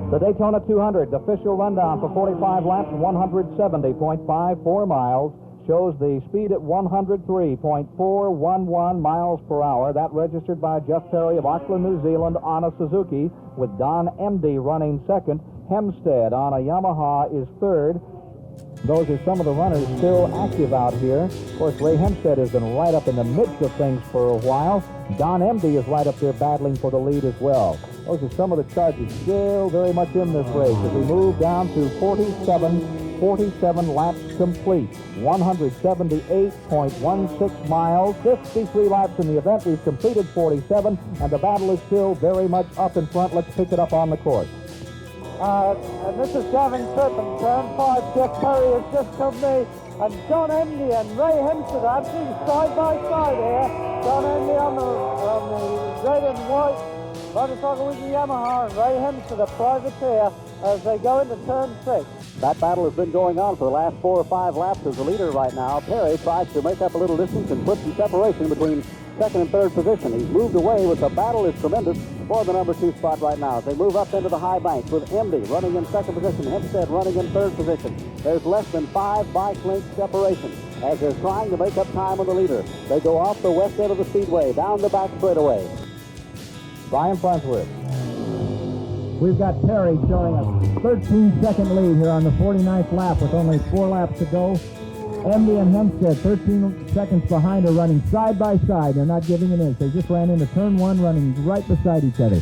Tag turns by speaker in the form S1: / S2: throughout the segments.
S1: The Daytona 200 official rundown for 45 laps, 170.54 miles, shows the speed at 103.411 miles per hour. That registered by Jeff Perry of Auckland, New Zealand on a Suzuki, with Don Emde running second. Hempstead on a Yamaha is third. Those are some of the runners still active out here. Of course, Ray Hempstead has been right up in the midst of things for a while. Don Emde is right up there battling for the lead as well. Those are some of the charges still very much in this race as we move down to 47 laps complete. 178.16 miles, 53 laps in the event. We've completed 47, and the battle is still very much up in front. Let's pick it up on the course.
S2: And this is Gavin Trippe, and turn 5, Jeff Perry has just come me, and Don Emde and Ray Hempstead are actually side by side here. Don Emde on the red and white motorcycle with the Yamaha, and Ray Hempstead, a privateer, as they go into turn 6.
S3: That battle has been going on for the last 4 or 5 laps as the leader right now. Perry tries to make up a little distance and put some separation between second and third position. He's moved away, but the battle is tremendous for the number 2 spot right now. They move up into the high banks with Emde running in second position, Hempstead running in third position. There's less than 5 bike length separation as they're trying to make up time on the leader. They go off the west end of the speedway, down the back straightaway.
S1: Bryon Farnsworth.
S4: We've got Perry showing a 13-second lead here on the 49th lap with only 4 laps to go. Emde and Hempstead, 13 seconds behind, are running side by side. They're not giving an inch. They just ran into turn 1, running right beside each other.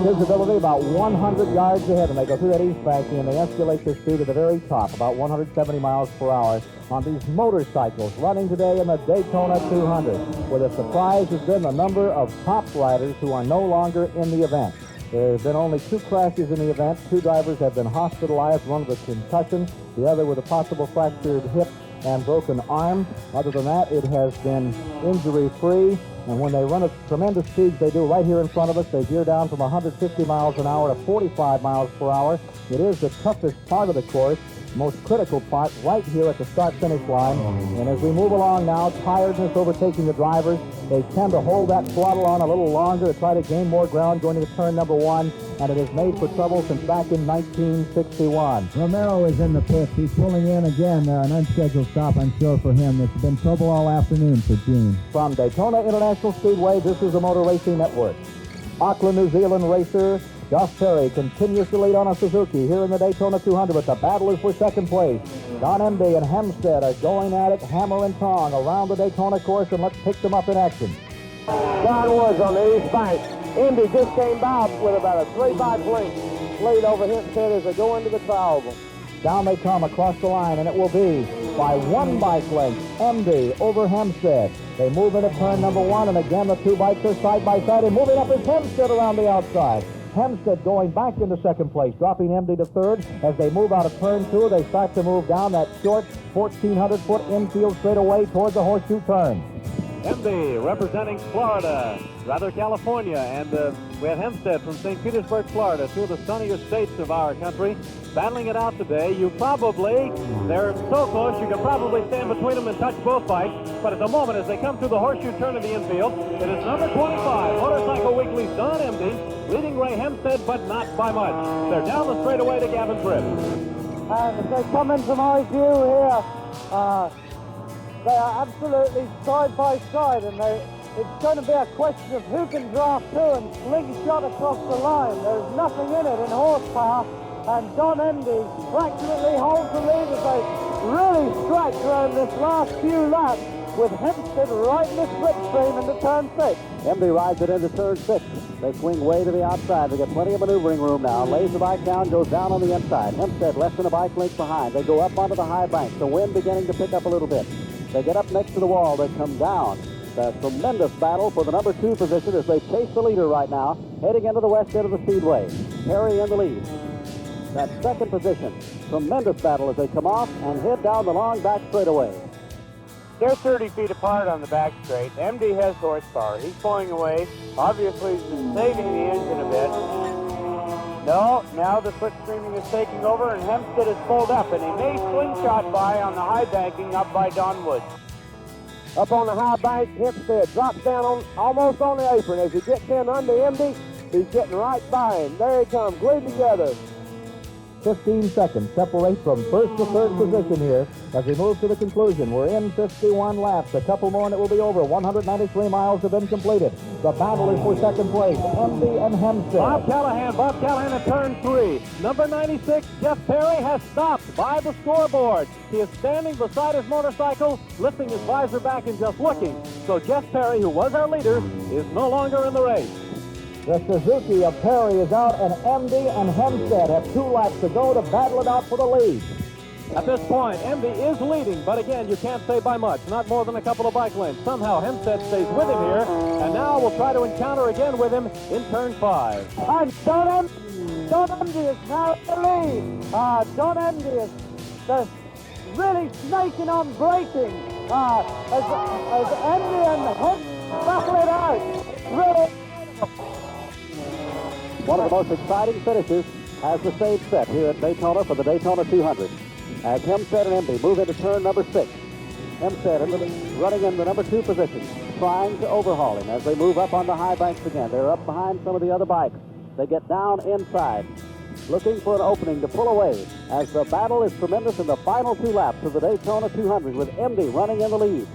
S1: Visibility about 100 yards ahead, and they go through that east bank and they escalate their speed to the very top, about 170 miles per hour on these motorcycles running today in the Daytona 200, where the surprise has been the number of top riders who are no longer in the event. There have been only 2 crashes in the event. 2 drivers have been hospitalized, one with a concussion, the other with a possible fractured hip and broken arm. Other than that, it has been injury-free. And when they run at tremendous speeds, they do right here in front of us. They gear down from 150 miles an hour to 45 miles per hour. It is the toughest part of the course, most critical part, right here at the start-finish line. And as we move along now, tiredness overtaking the drivers. They tend to hold that throttle on a little longer to try to gain more ground going into turn number 1, and it has made for trouble since back in 1961.
S4: Romero is in the pits. He's pulling in again, an unscheduled stop, I'm sure, for him. It's been trouble all afternoon for Gene.
S1: From Daytona International Speedway, this is the Motor Racing Network. Auckland, New Zealand racer Jeff Perry continues to lead on a Suzuki here in the Daytona 200, but the battle is for second place. Don Emde and Hempstead are going at it hammer and tong around the Daytona course, and let's pick them up in action.
S2: John Woods on the east bank. Emde just came by with about a 3 bike length lead over Hempstead as they go into the trial.
S1: Down they come across the line, and it will be by 1 bike length. Emde over Hempstead. They move into turn number 1, and again the 2 bikes are side by side, and moving up is Hempstead around the outside. Hempstead going back into second place, dropping Emde to third. As they move out of turn 2, they start to move down that short 1,400-foot infield straightaway toward the horseshoe turn.
S5: Emde representing Florida, rather California, and we have Hempstead from St. Petersburg, Florida, 2 of the sunnier states of our country, battling it out today. They're so close, you can probably stand between them and touch both bikes, but at the moment, as they come through the horseshoe turn of the infield, it is number 25, Motorcycle Weekly's Don Emde, leading Ray Hempstead, but not by much. They're down the straightaway to Gavin Trippe.
S2: And as they come into my view here, they are absolutely side by side, and it's going to be a question of who can draft who and slingshot across the line. There's nothing in it in horsepower, and Don Emde practically holds the lead as they really strike around this last few laps, with Hempstead right in the slipstream into turn 6.
S3: Emde rides it into turn 6. They swing way to the outside. They get plenty of maneuvering room now. Lays the bike down, goes down on the inside. Hempstead less than a bike length behind. They go up onto the high bank. The wind beginning to pick up a little bit. They get up next to the wall. They come down. A tremendous battle for the number 2 position as they chase the leader right now, heading into the west end of the speedway. Perry in the lead. That second position. Tremendous battle as they come off and head down the long back straightaway.
S2: They're 30 feet apart on the back straight. Emde has horsepower. He's pulling away. Obviously, he's been saving the engine a bit. No, now the slipstreaming is taking over, and Hempstead is pulled up, and he may slingshot by on the high banking up by Don Woods. Up on the high bank, Hempstead drops down almost on the apron. As he gets in under Emde, He's getting right by him. There he comes, glued together.
S1: 15 seconds separate from first to third position here as we move to the conclusion. We're in 51 laps. A couple more and it will be over. 193 miles have been completed. The battle is for second place. Emde and Hempstead.
S5: Bob Callahan in turn 3. Number 96, Jeff Perry, has stopped by the scoreboard. He is standing beside his motorcycle, lifting his visor back and just looking. So Jeff Perry, who was our leader, is no longer in the race.
S1: The Suzuki of Perry is out, and Emde and Hempstead have 2 laps to go to battle it out for the lead.
S5: At this point, Emde is leading, but again, you can't say by much, not more than a couple of bike lengths. Somehow Hempstead stays with him here, and now we'll try to encounter again with him in turn 5.
S2: And Don Emde is now in the lead. Don Emde is just really snaking on braking. As Emde and Hempstead battle it out. Really.
S3: One of the most exciting finishes has the stage set here at Daytona for the Daytona 200. As Hempstead and Emde move into turn number 6. Hempstead running in the number 2 position, trying to overhaul him as they move up on the high banks again. They're up behind some of the other bikes. They get down inside, looking for an opening to pull away as the battle is tremendous in the final 2 laps of the Daytona 200 with Emde running in the lead.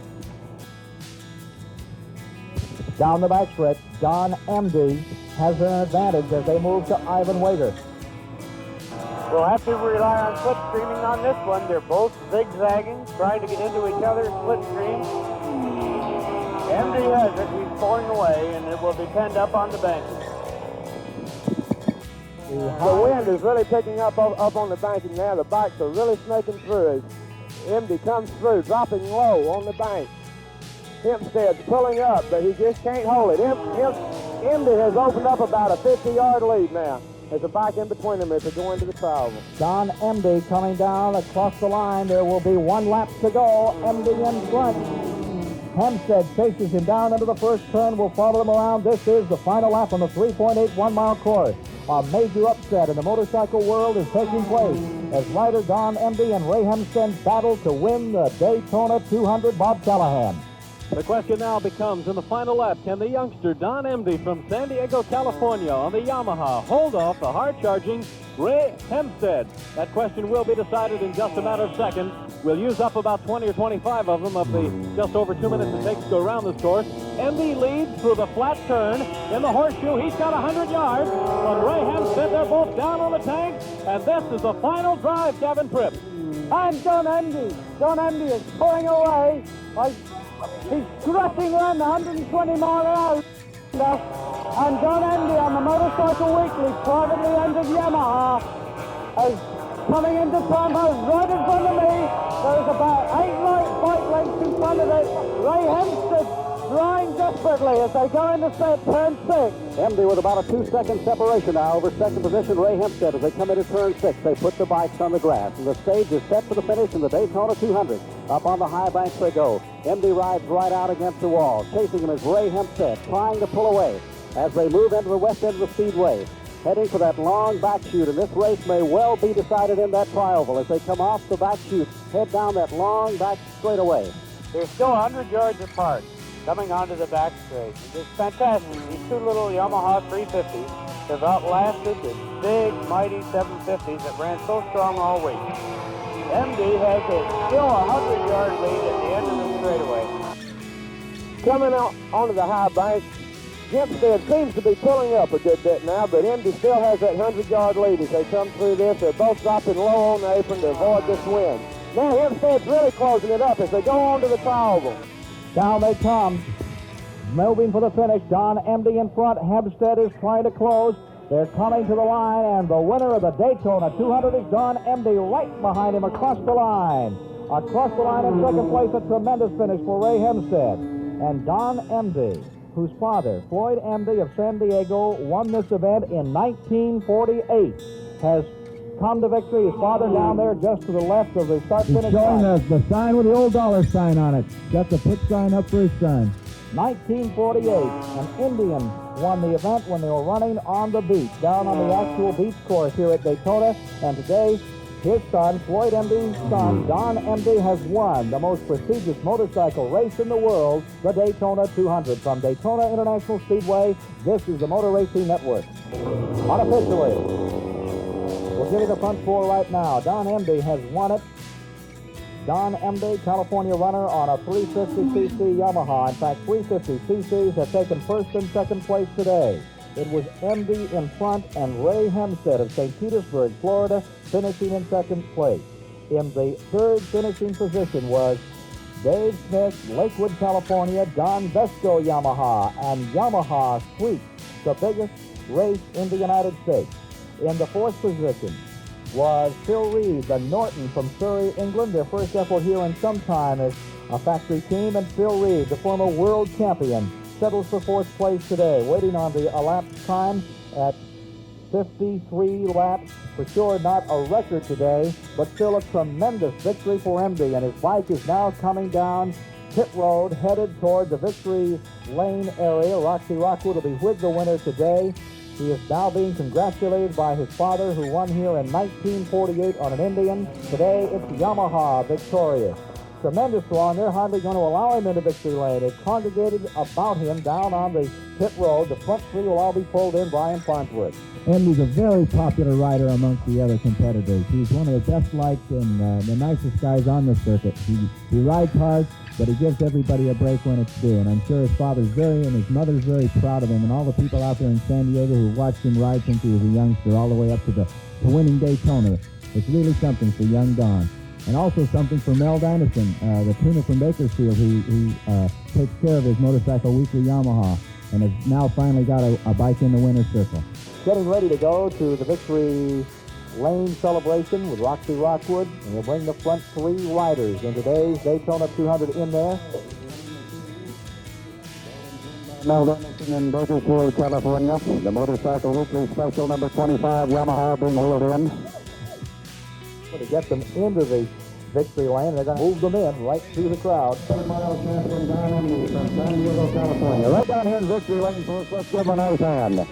S1: Down the backstretch, Don Emde has an advantage as they move to Ivan Wager.
S2: We'll have to rely on slipstreaming on this one. They're both zigzagging, trying to get into each other's slipstream. Emde has it. He's pulling away, and it will be penned up on the banking. The wind is really picking up on the banking now. The bikes are really snaking through as Emde comes through, dropping low on the bank. Hempstead's pulling up, but he just can't hold it. Emde has opened up about a 50-yard lead now. There's a bike in between them as they go into the trial.
S1: Don Emde coming down across the line. There will be 1 lap to go. Emde in front. Hempstead chases him down into the first turn. We'll follow him around. This is the final lap on the 3.81-mile course. A major upset in the motorcycle world is taking place as rider Don Emde and Ray Hempstead battle to win the Daytona 200. Bob Callahan.
S5: The question now becomes, in the final lap, can the youngster Don Emde from San Diego, California on the Yamaha hold off the hard-charging Ray Hempstead? That question will be decided in just a matter of seconds. We'll use up about 20 or 25 of them of the just over 2 minutes it takes to go around this course. Emde leads through the flat turn in the horseshoe. He's got 100 yards from Ray Hempstead. They're both down on the tank, and this is the final drive, Gavin Trippe.
S2: And Don Emde is pulling away. He's strutting around the 120-mile-an-hour. And Don Emde on the Motorcycle Weekly privately entered Yamaha is coming into turn right in front of me. There's about 8 bike lengths in front of it. Ray Hempstead trying desperately as they go into turn 6.
S3: Emde with about a 2-second separation now over second position. Ray Hempstead as they come into turn 6. They put the bikes on the grass, and the stage is set for the finish in the Daytona 200. Up on the high banks they go. Emde rides right out against the wall. Chasing him is Ray Hempstead, trying to pull away as they move into the west end of the speedway, heading for that long back chute, and this race may well be decided in that trioval as they come off the back chute, head down that long back straightaway.
S2: They're still 100 yards apart coming onto the back straight. It's fantastic. These 2 little Yamaha 350s have outlasted the big, mighty 750s that ran so strong all week. Emde has still a 100-yard lead at the end of the straightaway. Coming out onto the high bank, Hempstead seems to be pulling up a good bit now, but Emde still has that 100-yard lead as they come through this. They're both dropping low on the apron to avoid this wind. Now Hempstead's really closing it up as they go on to the trial.
S1: Down they come. Moving for the finish. Don Emde in front. Hempstead is trying to close. They're coming to the line, and the winner of the Daytona 200 is Don Emde right behind him across the line. Across the line in second place, a tremendous finish for Ray Hempstead. And Don Emde, whose father, Floyd Emde of San Diego, won this event in 1948, has come to victory. His father down there just to the left of the start-finish line.
S4: Showing us the sign with the old dollar sign on it. Got the pit sign up for his son.
S1: 1948, an Indian won the event when they were running on the beach, down on the actual beach course here at Daytona. And today, His son, Floyd Emde's son, Don Emde, has won the most prestigious motorcycle race in the world, the Daytona 200. From Daytona International Speedway, this is the Motor Racing Network. Unofficially, we'll give you the front four right now. Don Emde has won it. Don Emde, California runner on a 350cc Yamaha. In fact, 350cc's have taken first and second place today. It was Emde in front and Ray Hempstead of St. Petersburg, Florida, finishing in second place. In the third finishing position was Dave Smith, Lakewood, California, Don Vesco Yamaha, and Yamaha sweeps the biggest race in the United States. In the fourth position was Phil Reed, the Norton from Surrey, England, their first effort here in some time as a factory team, and Phil Reed, the former world champion, settles for fourth place today, waiting on the elapsed time at 53 laps. For sure not a record today, but still a tremendous victory for Emde, and his bike is now coming down pit road, headed toward the victory lane area. Roxy Rockwood will be with the winner today. He is now being congratulated by his father, who won here in 1948 on an Indian. Today, it's Yamaha victorious. Tremendous throng. They're hardly going to allow him into victory lane. They've congregated about him down on the pit road. The front three will all be pulled in. Bryon Farnsworth.
S4: Emde's a very popular rider amongst the other competitors. He's one of the best liked and the nicest guys on the circuit. He rides hard, but he gives everybody a break when it's due. And I'm sure his father's and his mother's very proud of him, and all the people out there in San Diego who watched him ride since he was a youngster all the way up to winning Daytona. It's really something for young Don. And also something for Mel Dynaston, the tuner from Bakersfield, who takes care of his Motorcycle Weekly Yamaha and has now finally got a bike in the winner's circle.
S1: Getting ready to go to the victory lane celebration with Roxy Rockwood, and we'll bring the front three riders in today's Daytona 200 in there.
S3: Mel Dynaston in Bakersfield, California. The Motorcycle Weekly Special number 25 Yamaha being wheeled in.
S1: To get them into the victory lane, they're going to move them in right through the crowd.
S3: 10 mile champion Don Emde from San Diego, California. Right down here in victory lane, folks. Let's give him a nice hand.